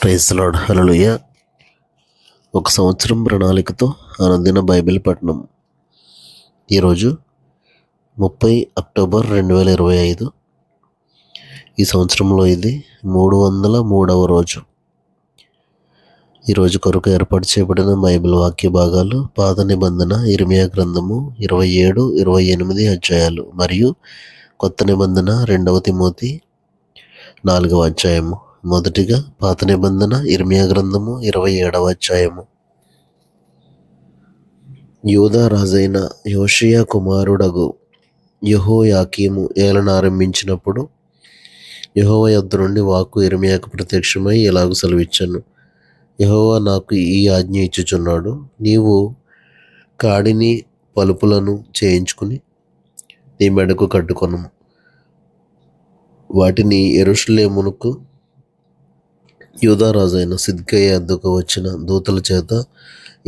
Praise the lord. హల్లెలూయా. ఒక సంవత్సరం ప్రణాళికతో అనుదిన బైబిల్ పఠనం. ఈరోజు 30 అక్టోబర్ 2025. ఈ సంవత్సరంలో ఇది 303వ రోజు. ఈరోజు కొరకు ఏర్పాటు చేయబడిన బైబిల్ వాక్య భాగాలు పాత నిబంధన ఇర్మియా గ్రంథము 27, 28 అధ్యాయాలు మరియు కొత్త నిబంధన 2 తిమోతి 4వ అధ్యాయము. మొదటిగా పాత నిబంధన ఇర్మియా గ్రంథము 27వ అధ్యాయము. యూదా రాజైన యోషియా కుమారుడగు యెహోయాకీము ఏలన ఆరంభించినప్పుడు యెహోవా యొద్ద నుండి వాక్కు ఇర్మియాకు ప్రత్యక్షమై ఇలాగు సెలవిచ్చెను. యెహోవా నాకు ఈ ఆజ్ఞ ఇచ్చుచున్నాడు, నీవు కాడిని పలుపులను చేయించుకుని నీ మెడకు కట్టుకొనుము. వాటిని యెరూషలేమునకు యూదా రాజైన సిద్కియా యొద్దకు వచ్చిన దూతల చేత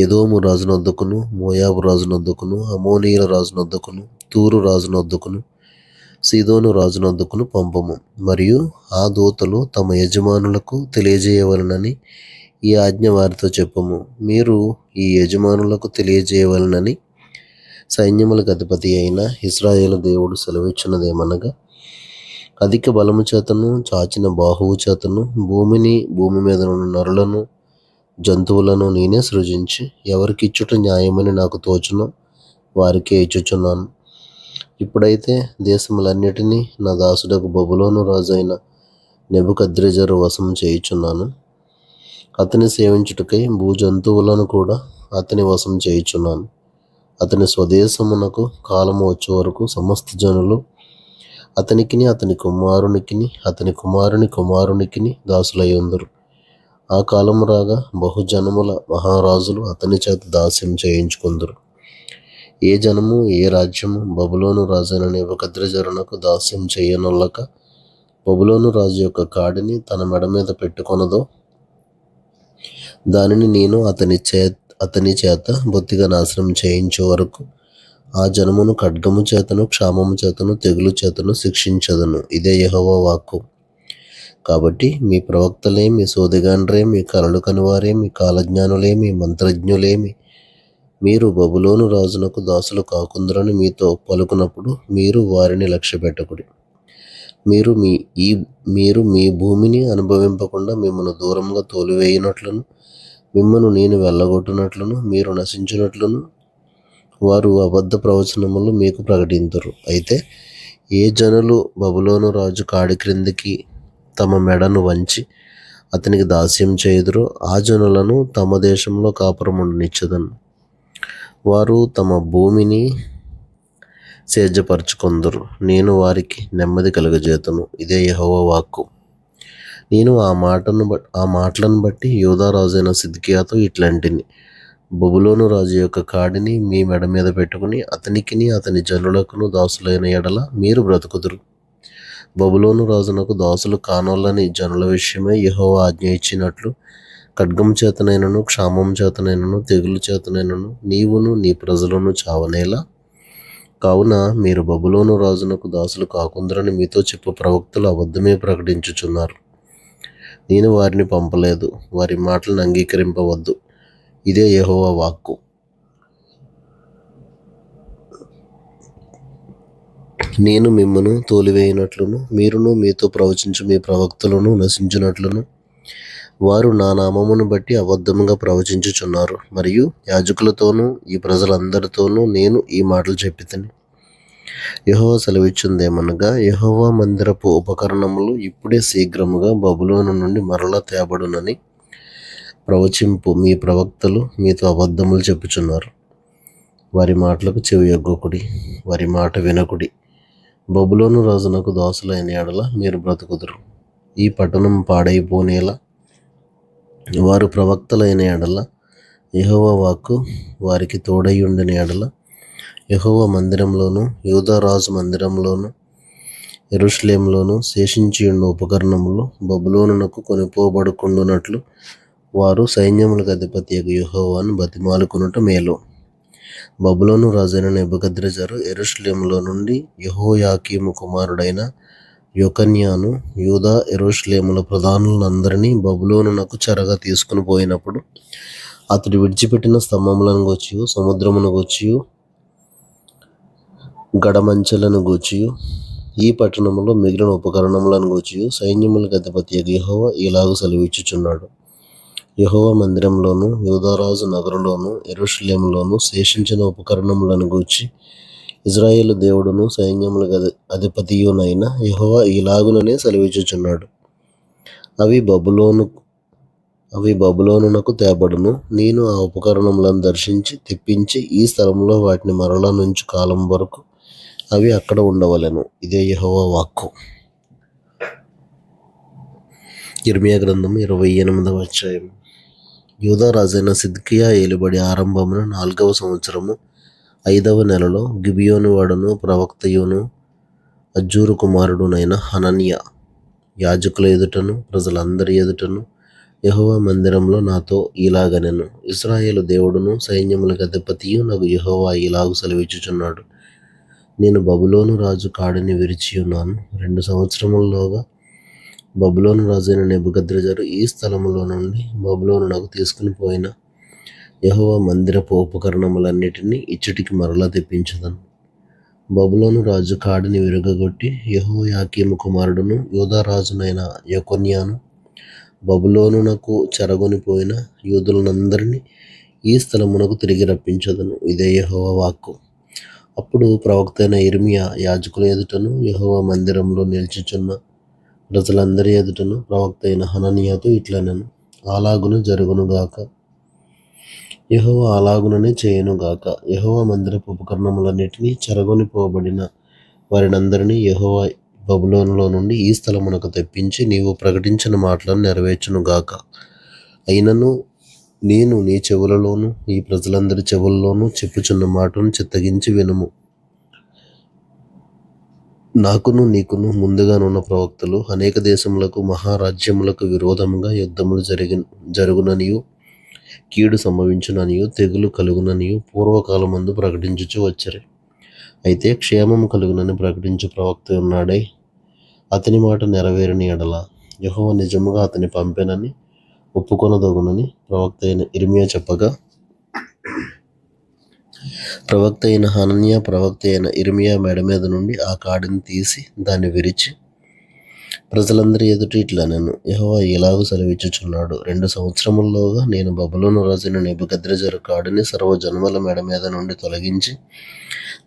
ఎదోము రాజునొద్దకును, మోయాబు రాజునొద్దకును, అమోనీయుల రాజునొద్దకును, తూరు రాజునొద్దకును, సీదోను రాజునొద్దకును పంపము. మరియు ఆ దూతలు తమ యజమానులకు తెలియజేయవలనని ఈ ఆజ్ఞ వారితో చెప్పము. మీరు ఈ యజమానులకు తెలియజేయవలనని సైన్యములకు అధిపతి అయిన ఇశ్రాయేలు దేవుడు సెలవిచ్చినదేమనగా, అధిక బలము చేతను చాచిన బాహువు చేతను భూమిని, భూమి మీద ఉన్న నరులను, జంతువులను నేనే సృజించి ఎవరికిచ్చుట న్యాయమని నాకు తోచునో వారికే ఇచ్చుచున్నాను. ఇప్పుడైతే దేశములన్నిటినీ నా దాసుడకు బబులోను రాజైన నెబుకద్రెజరు వశం చేయుచున్నాను. అతని సేవించుటకై భూజంతువులను కూడా అతని వశం చేయుచున్నాను. అతని స్వదేశమునకు కాలము వచ్చే వరకు సమస్త జనులు అతనికిని, అతని కుమారునికిని, అతని కుమారుని కుమారునికిని దాసులయ్యుందురు. ఆ కాలము రాగా బహుజనముల మహారాజులు అతని చేత దాస్యం చేయించుకుందురు. ఏ జనము, ఏ రాజ్యము బబులోను రాజైన నెబుకద్రెజరునకు దాస్యం చేయనొల్లక బబులోను రాజు యొక్క కాడిని తన మెడ మీద పెట్టుకొనదో దానిని నేను అతని చేత బొత్తిగా నాశనం చేయించే వరకు ఆ జనమును ఖడ్గము చేతను, క్షామము చేతను, తెగులు చేతను శిక్షించదను. ఇదే యెహోవా వాక్కు. కాబట్టి మీ ప్రవక్తలే, మీ సోదెగాండ్రే, మీ కలలు కనువారే, మీ కాలజ్ఞానులే, మీ మంత్రజ్ఞులేమి మీరు బబులోను రాజునకు దాసులు కాకుందరని మీతో పలుకున్నప్పుడు మీరు వారిని లక్ష్యపెట్టకుడి. మీరు మీ భూమిని అనుభవింపకుండా మిమ్మను దూరంగా తోలివేయునట్లును, మిమ్మను నేను వెళ్ళగొట్టునట్లును, మీరు నశించినట్లును వారు అబద్ధ ప్రవచనములు మీకు ప్రకటింతురు. అయితే ఏ జనులు బబులోను రాజు కాడి క్రిందికి తమ మెడను వంచి అతనికి దాస్యం చేయుదురో ఆ జనులను తమ దేశంలో కాపురముండనిచ్చెదను. వారు తమ భూమిని సేద్యపరచుకొందురు. నేను వారికి నెమ్మది కలుగజేతును. ఇదే యెహోవా వాక్కు. నేను ఆ మాటలను బట్టి యూదా రాజైన సిద్కియాతో ఇట్లాంటిని, బబులోను రాజు యొక్క కాడిని మీ మెడ మీద పెట్టుకుని అతనికిని, అతని జనులకును దాసులైన ఎడల మీరు బ్రతుకుదురు. బబులోను రాజునకు దాసులు కానోళ్ళని జనుల విషయమై యెహోవా ఆజ్ఞ ఇచ్చినట్లు ఖడ్గం చేతనైనను, క్షామం చేతనైనను, తెగులు చేతనైనను నీవును నీ ప్రజలను చావనేలా. కావున మీరు బబులోను రాజునకు దాసులు కాకుందరని మీతో చెప్పు ప్రవక్తలు అబద్ధమే ప్రకటించుచున్నారు. నేను వారిని పంపలేదు, వారి మాటలను అంగీకరింపవద్దు. ఇదే యెహోవా వాక్కు. నేను మిమ్మను తోలివేయునట్లును, మీరును మీతో ప్రవచించు మీ ప్రవక్తలను నశించినట్లును వారు నా నామమును బట్టి అబద్ధముగా ప్రవచించుచున్నారు. మరియు యాజకులతోనూ ఈ ప్రజలందరితోనూ నేను ఈ మాటలు చెప్పితిని. యెహోవా సెలవిచ్చుందేమనగా, యెహోవా మందిరపు ఉపకరణములు ఇప్పుడే శీఘ్రముగా బబులోను నుండి మరలా తేబడునని ప్రవచింపు మీ ప్రవక్తలు మీతో అబద్ధములు చెప్పుచున్నారు. వారి మాటలకు చెవియొగ్గకుడి, వారి మాట వినకుడి. బబులోను రాజునకు దాసులైన ఎడల మీరు బ్రతుకుదురు. ఈ పట్టణం పాడైపోనేలా వారు ప్రవక్తలైన ఎడల యెహోవా వాక్కు వారికి తోడైయుండిన ఎడల యెహోవా మందిరంలోను, యూదా రాజు మందిరంలోను, యెరూషలేములోను శేషించియున్న ఉపకరణములు బబులోనునకు కొనిపోబడుకుండునట్లు వారు సైన్యములకు అధిపతియగు యెహోవాను బతిమాలుకొనుట మేలు. బబులోను రాజైన నెబుకద్రెజరు యెరూషలేములో నుండి యెహోయాకీము కుమారుడైన యొకన్యాను యూదా యెరూషలేముల ప్రధానులందరినీ బబులోనునకు చెరగా తీసుకుని పోయినప్పుడు అతడు విడిచిపెట్టిన స్తంభములను గూర్చియు సముద్రమును గూర్చియు గడమంచెలను గూర్చియు ఈ పట్టణములో మిగిలిన ఉపకరణములను గూర్చియు సైన్యములకు అధిపతియగు యెహోవా ఇలాగు సెలవిచ్చుచున్నాడు. యెహోవా మందిరంలోను యూదారాజు నగరులోను యెరూషలేములోను శేషించిన ఉపకరణములను గూర్చి ఇజ్రాయేలు దేవుడును సైన్యములకు అధిపతియునైన యెహోవా ఇలాగుననే సెలవిచ్చుచున్నాడు. అవి బబులోనునకు తేబడును. నేను ఆ ఉపకరణములను దర్శించి తెప్పించి ఈ స్థలంలో వాటిని మరలా నుంచు కాలం వరకు అవి అక్కడ ఉండవలెను. ఇదే యెహోవా వాక్కు. యిర్మీయా గ్రంథం 28వ అధ్యాయం. యూదా రాజైన సిద్కియా ఏలుబడి ఆరంభమున 4వ సంవత్సరము 5వ నెలలో గిబియోను వాడును ప్రవక్తయును అజ్జూరు కుమారుడునైన హనన్యా యాజకుల ఎదుటను ప్రజలందరి ఎదుటను యెహోవా మందిరంలో నాతో ఇలాగనెను. ఇశ్రాయేలు దేవుడును సైన్యములకు అధిపతియు నాకు యెహోవా ఇలాగు సెలవిచ్చుచున్నాడు. నేను బబులోను రాజు కాడిని విరిచియున్నాను. 2 సంవత్సరముల్లోగా బబులోను రాజైన నెబుకద్రెజరు ఈ స్థలములో నుండి బబులోను నాకు తీసుకుని పోయిన యెహోవా మందిరపు ఉపకరణములన్నిటినీ ఇచ్చటికి మరలా తెప్పించదను. బబులోను రాజు కాడిని విరగగొట్టి యెహోయాకీము కుమారుడును యూదారాజునైన యొకన్యాను బబులోనునకు చెరగొనిపోయిన యూదులనందరినీ ఈ స్థలమునకు తిరిగి రప్పించదను. ఇదే యెహోవా వాక్కు. అప్పుడు ప్రవక్త అయిన యిర్మీయా యాజకుల ఎదుటను యెహోవా మందిరంలో నిలిచిచున్న ప్రజలందరి ఎదుటను ప్రవక్త అయిన హనన్యాతో ఇట్లనెను. అలాగున జరుగునుగాక, యెహోవా అలాగుననే చేయునుగాక. యెహోవా మందిరపు ఉపకరణములన్నిటినీ చెరగొనిపోబడిన వారినందరినీ యెహోవా బబులోనులో నుండి ఈ స్థలమునకు తెప్పించి నీవు ప్రకటించిన మాటలను నెరవేర్చునుగాక. అయినను నేను నీ చెవులలోను ఈ ప్రజలందరి చెవుల్లోనూ చెప్పుచున్న మాటను చిత్తగించి వినుము. నాకును నీకును ముందుగానున్న ప్రవక్తలు అనేక దేశములకు మహారాజ్యములకు విరోధముగా యుద్ధములు జరుగుననియు కీడు సంభవించుననియు తెగులు కలుగుననియు పూర్వకాలమందు ప్రకటించుచు వచ్చరి. అయితే క్షేమము కలుగునని ప్రకటించు ప్రవక్త ఉన్నాడై అతని మాట నెరవేరని ఎడల యెహోవా నిజముగా అతని పంపెనని ఒప్పుకొనదగునని ప్రవక్త అయిన యిర్మీయా చెప్పగా, ప్రవక్త అయిన హనన్యా ప్రవక్త అయిన యిర్మీయా మెడ మీద నుండి ఆ కాడిని తీసి దాన్ని విరిచి ప్రజలందరి ఎదుట ఇట్లనెను. యెహోవా ఇలాగు సెలవిచ్చుచున్నాడు. 2 సంవత్సరముల్లోగా నేను బబులోను రాజైన నెబుకద్రెజరు కాడిని సర్వజనముల మెడ మీద నుండి తొలగించి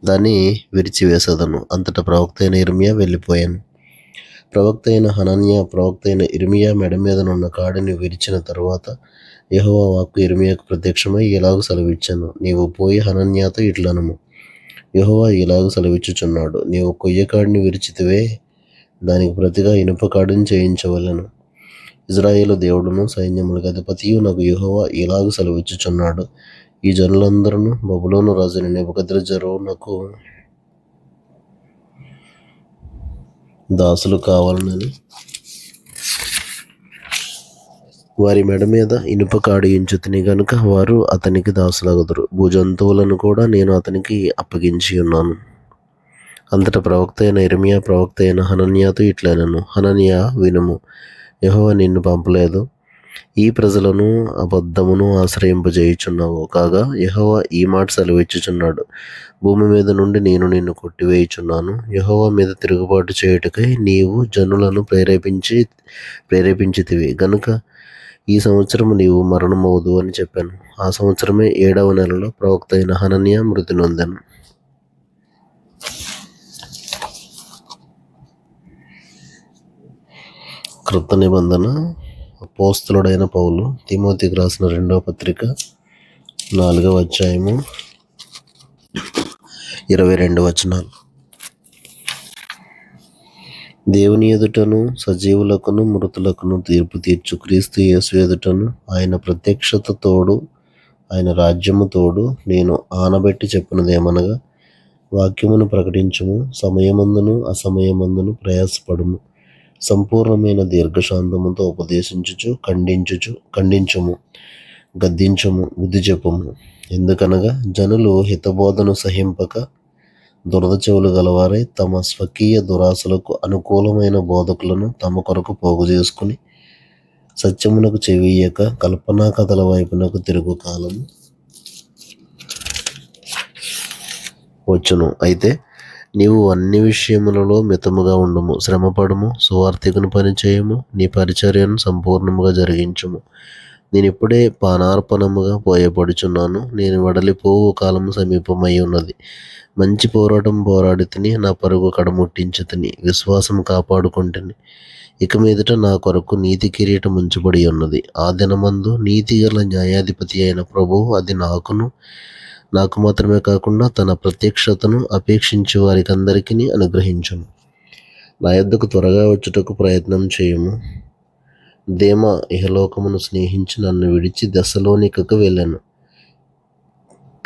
దాన్ని విరిచివేసెదను. అంతటా ప్రవక్త అయిన యిర్మీయా వెళ్ళిపోయాను. ప్రవక్త అయిన హనన్యా ప్రవక్త అయిన యిర్మీయా మెడ మీదనున్న కాడిని విరిచిన తరువాత యెహోవా వాక్కు యిర్మీయాకు ప్రత్యక్షమై ఇలాగు సెలవిచ్చాను. నీవు పోయి హనన్యాతో ఇట్లనుము. యెహోవా ఇలాగు సెలవిచ్చుచున్నాడు. నీవు కొయ్యకాడిని విరిచితివే, దానికి ప్రతిగా ఇనుప కాడిని చేయించవలెను. ఇజ్రాయేలు దేవుడును సైన్యములకు అధిపతియు నాకు యెహోవా ఇలాగు సెలవిచ్చుచున్నాడు. ఈ జనులందరూ బబులోను రాజైన నెబుకద్రెజరునకు దాసులు కావాలనని వారి మెడ మీద ఇనుప కాడి ఉంచితిని గనుక వారు అతనికి దాసులగుదురు. భూజంతువులను కూడా నేను అతనికి అప్పగించి ఉన్నాను. అంతటా ప్రవక్త అయిన యిర్మీయా ప్రవక్త అయిన హనన్యాతో ఇట్లనెను. హనన్యా వినుము, యెహోవా నిన్ను పంపలేదు. ఈ ప్రజలను అబద్ధమును ఆశ్రయింపజేయుచున్నావు కాగా యెహోవా ఈ మాట సెలవిచ్చుచున్నాడు. భూమి మీద నుండి నేను నిన్ను కొట్టివేయుచున్నాను. యెహోవా మీద తిరుగుబాటు చేయుటకై నీవు జనులను ప్రేరేపించితివి గనుక ఈ సంవత్సరము నీవు మరణమవుదు అని చెప్పాను. ఆ సంవత్సరమే 7వ నెలలో ప్రవక్త అయిన హనన్యా మృతి నొందెను. క్రొత్త నిబంధన. అపోస్తలుడైన పౌలు తిమోతికి రాసిన 2వ పత్రిక 4వ అధ్యాయము 22 వచనాలు. దేవుని ఎదుటను సజీవులకును మృతులకును తీర్పు తీర్చు క్రీస్తు యేసు ఎదుటను ఆయన ప్రత్యక్షత తోడు ఆయన రాజ్యము తోడు నేను ఆనబెట్టి చెప్పినదేమనగా, వాక్యమును ప్రకటించుము, సమయమందును అసమయమందును ప్రయాసపడుము, సంపూర్ణమైన దీర్ఘశాంతముతో ఉపదేశించుచు ఖండించుము, గద్దించుము, బుద్ధి చెప్పుము. ఎందుకనగా జనులు హితబోధను సహింపక దురద చెవులు గలవారై తమ స్వకీయ దురాశలకు అనుకూలమైన బోధకులను తమ కొరకు పోగు చేసుకుని సత్యమునకు చెవియ్యక కల్పనా కథల వైపునకు తిరుగు కాలం వచ్చును. అయితే నీవు అన్ని విషయములలో మితముగా ఉండుము, శ్రమపడము, సువార్తికుని పని చేయము, నీ పరిచర్యను సంపూర్ణముగా జరిగించుము. నేను ఇప్పుడే పానార్పణముగా పోయపడుచున్నాను. నేను వడలిపోవు కాలము సమీపమై ఉన్నది. మంచి పోరాటం పోరాడి తిని, నా పరుగు కడముట్టించి తిని, విశ్వాసం కాపాడుకుంటుని. ఇక మీదట నా కొరకు నీతి కిరీటం ఉంచబడి ఉన్నది. ఆ దినమందు నీతి గల న్యాయాధిపతి అయిన ప్రభువు అది నాకు మాత్రమే కాకుండా తన ప్రత్యక్షతను అపేక్షించే వారికందరికీ అనుగ్రహించును. నా యొద్దకు త్వరగా వచ్చుటకు ప్రయత్నం చేయుము. దేమా ఇహలోకమును స్నేహించి నన్ను విడిచి దెస్సలోనికకు వెళ్ళాను.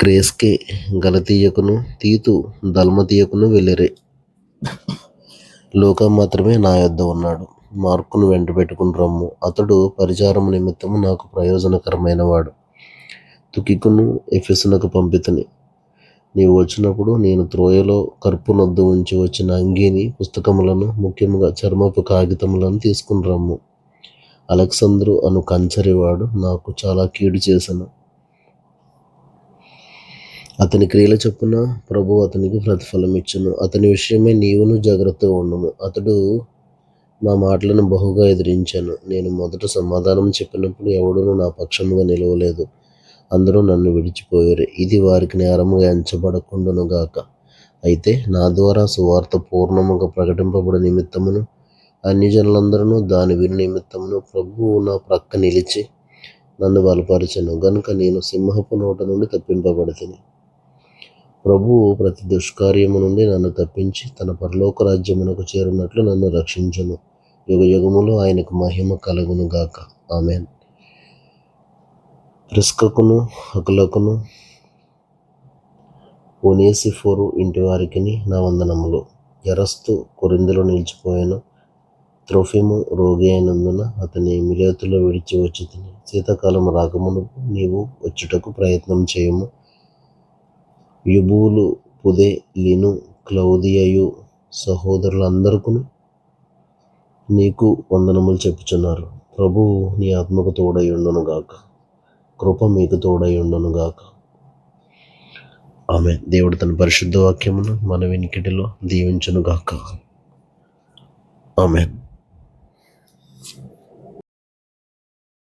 క్రేస్కే గలతీయకును తీతు దల్మతీయకును వెళ్ళిరే. లూకా మాత్రమే నా యొద్ద ఉన్నాడు. మార్కును వెంట పెట్టుకుని రమ్ము. అతడు పరిచారము నిమిత్తము నాకు ప్రయోజనకరమైన వాడు. తుకికును ఎఫెసునకు పంపితని. నీవు వచ్చినప్పుడు నేను త్రోయలో కర్పునొద్దు ఉంచి వచ్చిన అంగీని, పుస్తకములను, ముఖ్యముగా చర్మపు కాగితములను తీసుకుని రమ్ము. అలెగ్జంద్రు అను కంచరివాడు నాకు చాలా కీడు చేసెను. అతని క్రియల చొప్పున ప్రభు అతనికి ప్రతిఫలం ఇచ్చును. అతని విషయమై నీవును జాగ్రత్తగా ఉండుము. అతడు మా మాటలను బహుగా ఎదిరించాను. నేను మొదట సమాధానం చెప్పినప్పుడు ఎవడునూ నా పక్షముగా నిలవలేదు. అందరూ నన్ను విడిచిపోయారు. ఇది వారికి నేరముగా ఎంచబడకుండును గాక. అయితే నా ద్వారా సువార్త పూర్ణముగా ప్రకటింపబడి నిమిత్తమును అన్యజనులందరూ దాని విని నిమిత్తమును ప్రభువు నా ప్రక్క నిలిచి నన్ను బలపరచెను గనుక నేను సింహపు నోట నుండి తప్పింపబడితిని. ప్రభువు ప్రతి దుష్కార్యము నుండి నన్ను తప్పించి తన పరలోక రాజ్యమునకు చేరునట్లు నన్ను రక్షించును. యుగ యుగములు ఆయనకు మహిమ కలుగును గాక. ఆమేన్. ప్రిస్కకును అకులకును ఒనేసిఫోరు ఇంటి వారికిని నా వందనములు. ఎరస్తు కొరింథీలో నిలిచిపోయాను. త్రోఫిము రోగి అయినందున అతని మిలేతులో విడిచి వచ్చి తిని. శీతాకాలం రాకమునుపు నీవు వచ్చుటకు ప్రయత్నం చేయము. యుబూలు, పుదే, లిను, క్లౌదియయు సహోదరులందరికీ నీకు వందనములు చెప్పుచున్నారు. ప్రభువు నీ ఆత్మకు తోడై ఉండును గాక. కృప మీకు తోడై ఉండును గాక. ఆమేన్. దేవుడు తన పరిశుద్ధ వాక్యమును మన వినికిడిలో దీవించును గాక. ఆమేన్.